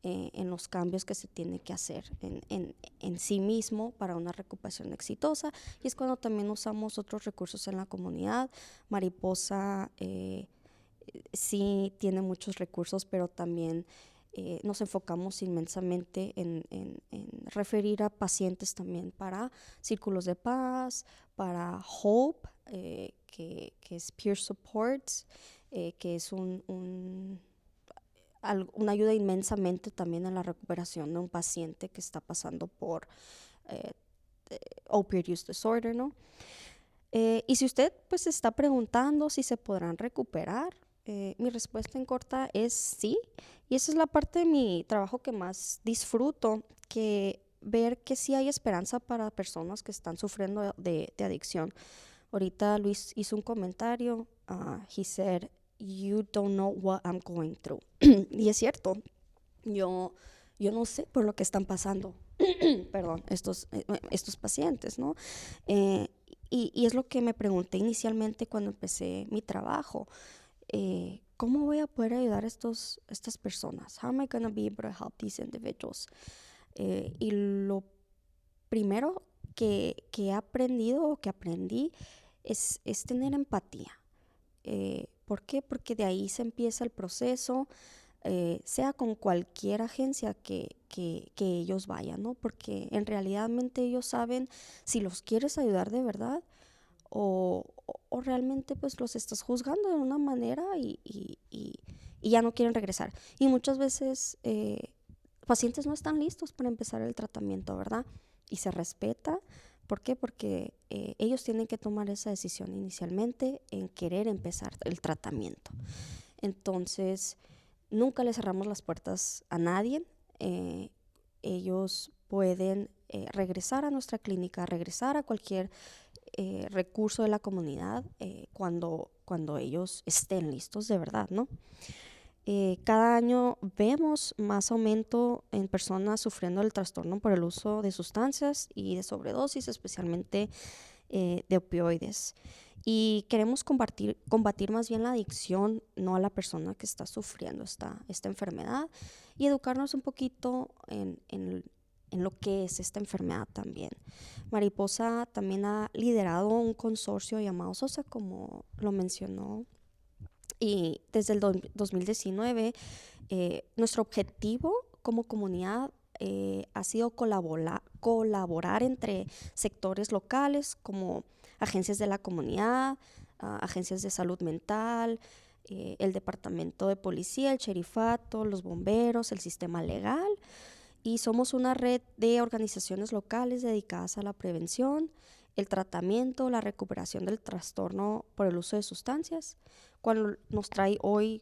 en los cambios que se tiene que hacer en sí mismo para una recuperación exitosa, y es cuando también usamos otros recursos en la comunidad. Mariposa sí tiene muchos recursos, pero también nos enfocamos inmensamente en referir a pacientes también para círculos de paz, para Hope, que es peer support, que es una ayuda inmensamente también en la recuperación de un paciente que está pasando por Opioid Use Disorder, ¿no? Y si usted pues se está preguntando si se podrán recuperar, mi respuesta en corta es sí, y esa es la parte de mi trabajo que más disfruto, que ver que sí hay esperanza para personas que están sufriendo de adicción. Ahorita Luis hizo un comentario, he said, "You don't know what I'm going through." Y es cierto, yo no sé por lo que están pasando, perdón, estos pacientes, ¿no? Y es lo que me pregunté inicialmente cuando empecé mi trabajo. ¿Cómo voy a poder ayudar a estas personas? How am I going to be able to help these individuals? Y lo primero que he aprendido o que aprendí es tener empatía. ¿Por qué? Porque de ahí se empieza el proceso, sea con cualquier agencia que ellos vayan, ¿no? Porque en realidad ellos saben si los quieres ayudar de verdad o realmente pues los estás juzgando de una manera y ya no quieren regresar. Y muchas veces pacientes no están listos para empezar el tratamiento, ¿verdad? Y se respeta. ¿Por qué? Porque ellos tienen que tomar esa decisión inicialmente en querer empezar el tratamiento. Entonces, nunca le cerramos las puertas a nadie. Ellos pueden regresar a nuestra clínica, regresar a cualquier recurso de la comunidad cuando ellos estén listos de verdad, ¿no? Cada año vemos más aumento en personas sufriendo el trastorno por el uso de sustancias y de sobredosis, especialmente de opioides. Y queremos combatir más bien la adicción, no a la persona que está sufriendo esta enfermedad, y educarnos un poquito en lo que es esta enfermedad también. Mariposa también ha liderado un consorcio llamado SOSA, como lo mencionó, y desde el 2019 nuestro objetivo como comunidad ha sido colaborar entre sectores locales como agencias de la comunidad, agencias de salud mental, el departamento de policía, el sherifato, los bomberos, el sistema legal. Y somos una red de organizaciones locales dedicadas a la prevención, el tratamiento, la recuperación del trastorno por el uso de sustancias. Cuando nos trae hoy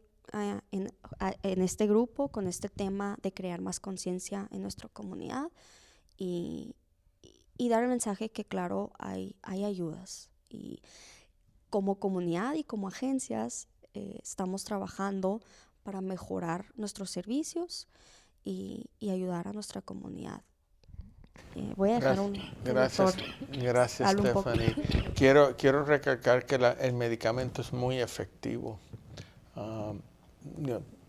en este grupo con este tema de crear más conciencia en nuestra comunidad y dar el mensaje que claro hay ayudas, y como comunidad y como agencias estamos trabajando para mejorar nuestros servicios y ayudar a nuestra comunidad. Voy a dejar Gracias, Stephanie. Quiero recalcar que el medicamento es muy efectivo.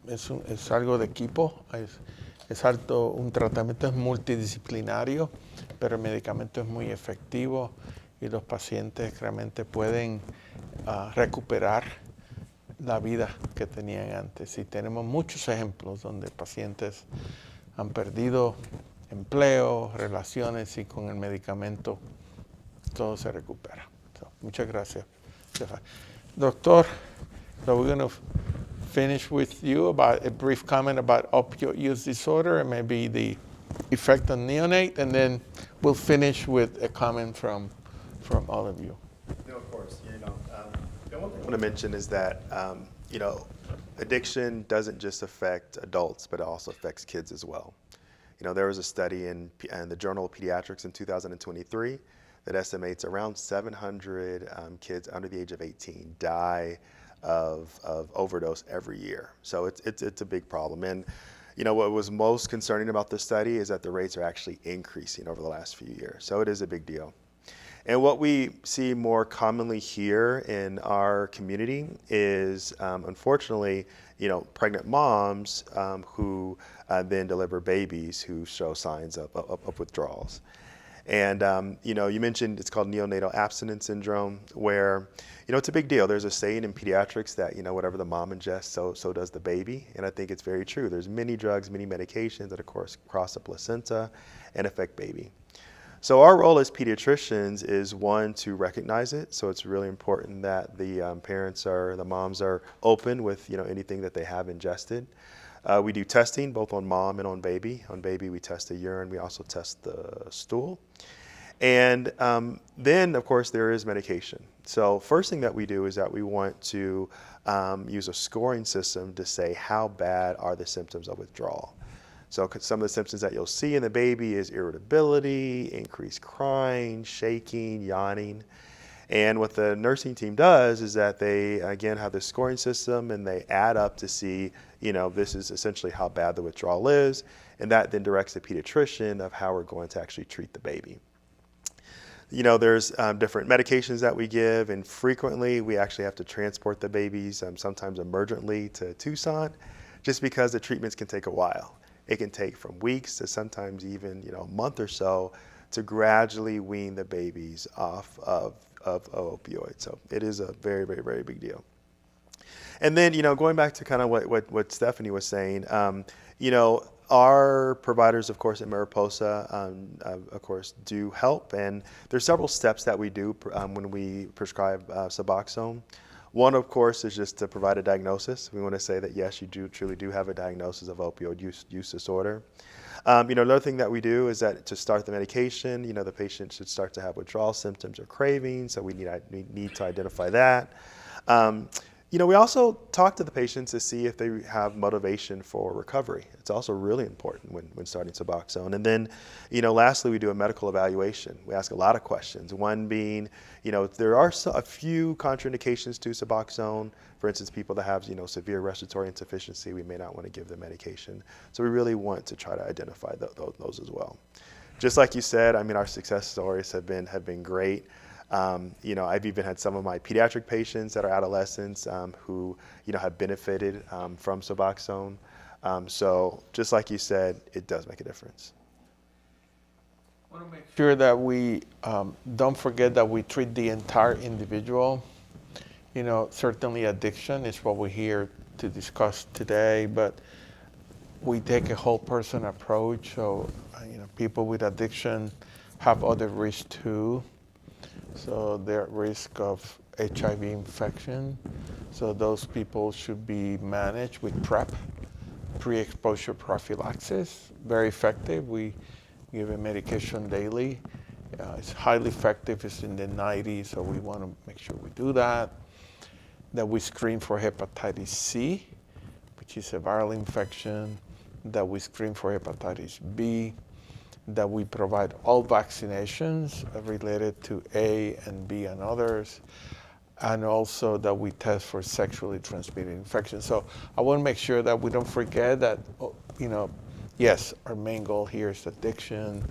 Es algo de equipo, un tratamiento es multidisciplinario, pero el medicamento es muy efectivo y los pacientes realmente pueden recuperar la vida que tenían antes. Y tenemos muchos ejemplos donde pacientes han perdido empleo, relaciones, y con el medicamento todo se recupera. So, muchas gracias, Stefan. Doctor, so we're going to finish with you about a brief comment about opioid use disorder and maybe the effect on neonate, and then we'll finish with a comment from all of you. No, of course. The one thing I want to mention is that, addiction doesn't just affect adults, but it also affects kids as well. There was a study in the Journal of Pediatrics in 2023 that estimates around 700 kids under the age of 18 die of overdose every year. So it's a big problem. And what was most concerning about this study is that the rates are actually increasing over the last few years. So it is a big deal. And what we see more commonly here in our community is, unfortunately, pregnant moms who then deliver babies who show signs of withdrawals. And, you mentioned it's called neonatal abstinence syndrome, where, it's a big deal. There's a saying in pediatrics that, whatever the mom ingests, so does the baby. And I think it's very true. There's many drugs, many medications that, of course, cross the placenta and affect baby. So our role as pediatricians is, one, to recognize it. So it's really important that the the moms are open with, anything that they have ingested. We do testing both on mom and on baby. On baby, we test the urine. We also test the stool. And then, of course, there is medication. So first thing that we do is that we want to use a scoring system to say how bad are the symptoms of withdrawal. So some of the symptoms that you'll see in the baby is irritability, increased crying, shaking, yawning. And what the nursing team does is that they, again, have this scoring system, and they add up to see, this is essentially how bad the withdrawal is. And that then directs the pediatrician of how we're going to actually treat the baby. There's different medications that we give, and frequently we actually have to transport the babies, sometimes emergently, to Tucson, just because the treatments can take a while. It can take from weeks to sometimes even, a month or so to gradually wean the babies off of opioids. So it is a very, very, very big deal. And then, going back to kind of what Stephanie was saying, our providers, of course, at Mariposa, of course, do help. And there's several steps that we do when we prescribe Suboxone. One, of course, is just to provide a diagnosis. We want to say that, yes, you truly do have a diagnosis of opioid use disorder. Another thing that we do is that to start the medication, the patient should start to have withdrawal symptoms or cravings, so we need to identify that. We also talk to the patients to see if they have motivation for recovery. It's also really important when starting Suboxone. And then, lastly, we do a medical evaluation. We ask a lot of questions. One being, there are a few contraindications to Suboxone. For instance, people that have, severe respiratory insufficiency, we may not want to give them medication. So we really want to try to identify those as well. Just like you said, our success stories have been great. I've even had some of my pediatric patients that are adolescents who, have benefited from Suboxone. So just like you said, it does make a difference. I want to make sure that we don't forget that we treat the entire individual. Certainly addiction is what we're here to discuss today, but we take a whole person approach. So, people with addiction have other risks too. So they're at risk of HIV infection. So those people should be managed with PrEP, pre-exposure prophylaxis, very effective. We give a medication daily. It's highly effective. It's in the 90s, so we want to make sure we do that. That we screen for hepatitis C, which is a viral infection. That we screen for hepatitis B. That we provide all vaccinations related to A and B and others, and also that we test for sexually transmitted infections. So I want to make sure that we don't forget that, yes, our main goal here is addiction,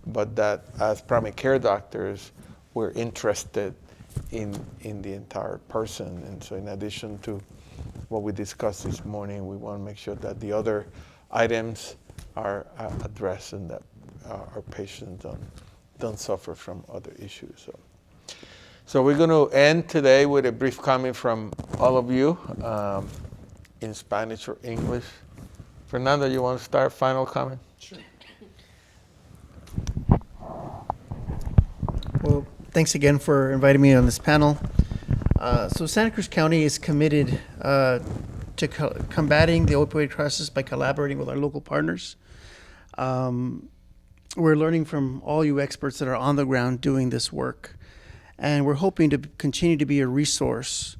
but that as primary care doctors, we're interested in the entire person. And so in addition to what we discussed this morning, we want to make sure that the other items are addressed and that our patients don't suffer from other issues. So we're going to end today with a brief comment from all of you in Spanish or English. Fernando, you want to start? Final comment? Sure. Well, thanks again for inviting me on this panel. So Santa Cruz County is committed to combating the opioid crisis by collaborating with our local partners. We're learning from all you experts that are on the ground doing this work. And we're hoping to continue to be a resource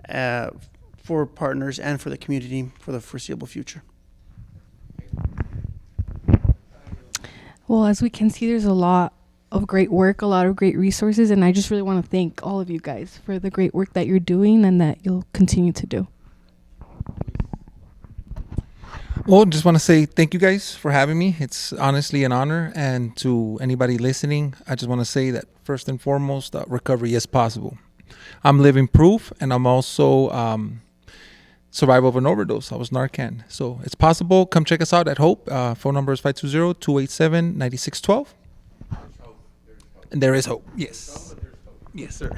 for partners and for the community for the foreseeable future. Well, as we can see, there's a lot of great work, a lot of great resources, and I just really want to thank all of you guys for the great work that you're doing and that you'll continue to do. Well, just want to say thank you guys for having me. It's honestly an honor. And to anybody listening, I just want to say that first and foremost, recovery is possible. I'm living proof, and I'm also survivor of an overdose. I was Narcan. So it's possible. Come check us out at Hope. Phone number is 520-287-9612. And there is hope. Yes. Yes, sir.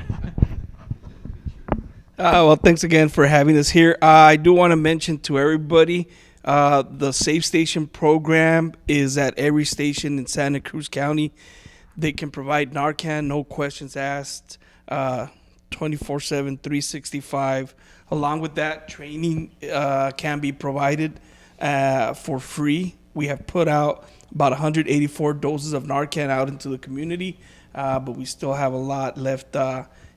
Well, thanks again for having us here. I do want to mention to everybody, the Safe Station program is at every station in Santa Cruz County. They can provide Narcan, no questions asked, 24/7, 365. Along with that, training can be provided for free. We have put out about 184 doses of Narcan out into the community, but we still have a lot left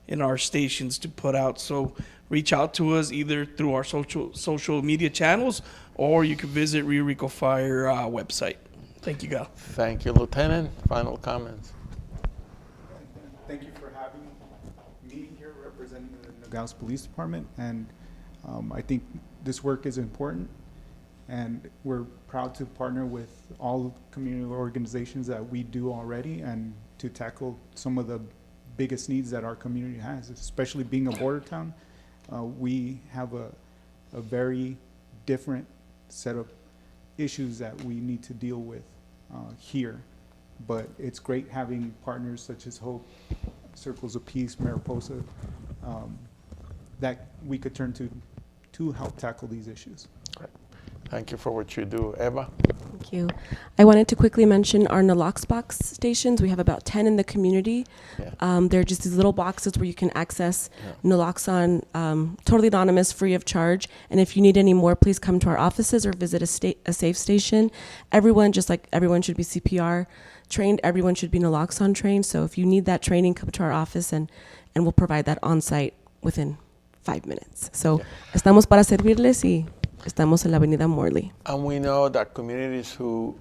in our stations to put out. So reach out to us either through our social media channels, or you can visit Rio Rico Fire website. Thank you, Gal. Thank you, Lieutenant. Final comments. Thank you for having me here representing the Nogales Police Department. And I think this work is important. And we're proud to partner with all community organizations that we do already and to tackle some of the biggest needs that our community has, especially being a border town. We have a very different set of issues that we need to deal with here. But it's great having partners such as Hope, Circles of Peace, Mariposa, that we could turn to help tackle these issues. Great. Thank you for what you do. Eva? Thank you. I wanted to quickly mention our Nalox box stations. We have about 10 in the community. Yeah. They're just these little boxes where you can access naloxone, totally anonymous, free of charge. And if you need any more, please come to our offices or visit a safe station. Everyone, just like everyone should be CPR trained, everyone should be naloxone trained. So if you need that training, come to our office and we'll provide that on site within 5 minutes. So estamos para servirles y estamos en la Avenida Morley. And we know that communities who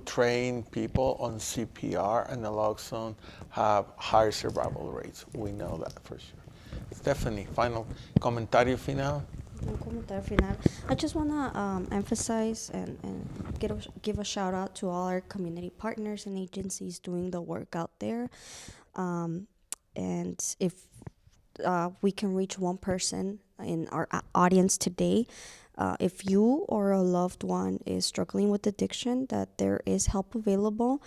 train people on CPR and naloxone have higher survival rates. We know that for sure. Stephanie, final comentario final? Un comentario final. I just want to emphasize and give a shout out to all our community partners and agencies doing the work out there. And if we can reach one person in our audience today, if you or a loved one is struggling with addiction, that there is help available,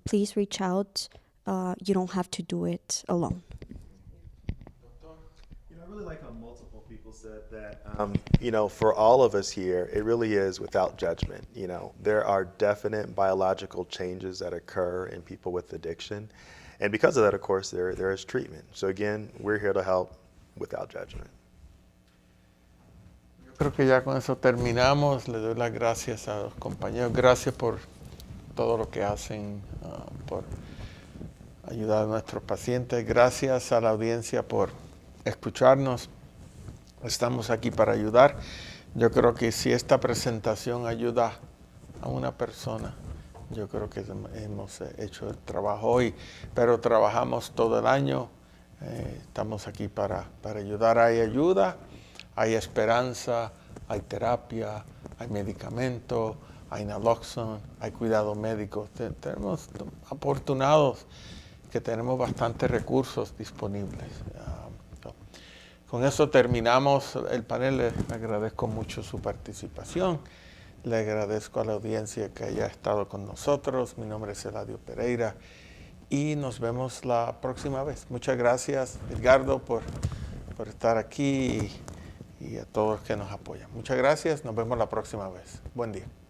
please reach out. You don't have to do it alone. I really like how multiple people said that, for all of us here, it really is without judgment. There are definite biological changes that occur in people with addiction. And because of that, of course, there is treatment. So again, we're here to help without judgment. Yo creo que ya con eso terminamos. Le doy las gracias a los compañeros. Gracias por todo lo que hacen, por ayudar a nuestros pacientes. Gracias a la audiencia por escucharnos. Estamos aquí para ayudar. Yo creo que si esta presentación ayuda a una persona, yo creo que hemos hecho el trabajo hoy, pero trabajamos todo el año. Estamos aquí para ayudar. Hay ayuda, hay esperanza, hay terapia, hay medicamento, hay naloxone, hay cuidado médico. Tenemos afortunados que tenemos bastantes recursos disponibles. Con eso terminamos el panel. Les agradezco mucho su participación. Le agradezco a la audiencia que haya estado con nosotros. Mi nombre es Eladio Pereira y nos vemos la próxima vez. Muchas gracias, Edgardo, por estar aquí y a todos los que nos apoyan. Muchas gracias, nos vemos la próxima vez. Buen día.